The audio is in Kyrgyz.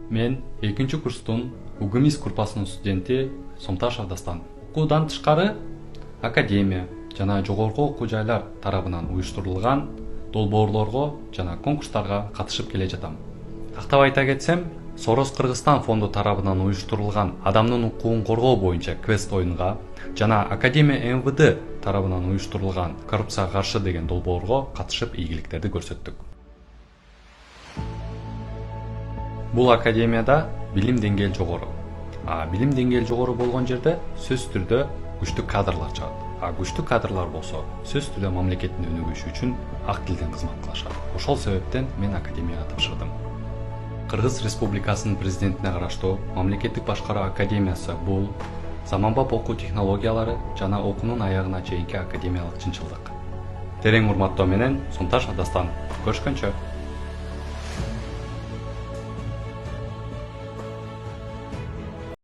Мен 2-курстун УГМИС группасынын студенти Сомташев Дастан. Окуудан тышкары академия жана жогорку окуу жайлар тарабынан уюштурулган долбоорлорго жана конкурстарга катышып келе жатам. Тактап айта кетсем, Сорос Кыргызстан фонду тарабынан уюштурулган адамдын укугун коргоо боюнча квест оюнга жана Академия МВД тарабынан уюштурулган коррупцияга каршы деген долбоорго катышып ийгиликтерди көрсөттүк. Бул академияда билим деңгээли жогору. Билим деңгээли жогору болгон жерде сөзсүз түрдө күчтүү кадрлар чыгат. Күчтүү кадрлар болсо сөзсүз түрдө мамлекеттин өнүгүшү үчүн ак тилден кызмат кылышат. Ошол себептен мен академияга тапшырдым. Кыргыз Республикасынын президентине караштуу мамлекеттик башкаруу академиясы бул заманбап окуу технологиялары жана окуунун аягына чейинки академиялык чынчылдык. Терең урматтоо менен Сомташев Дастан. Көрүшкөнчө.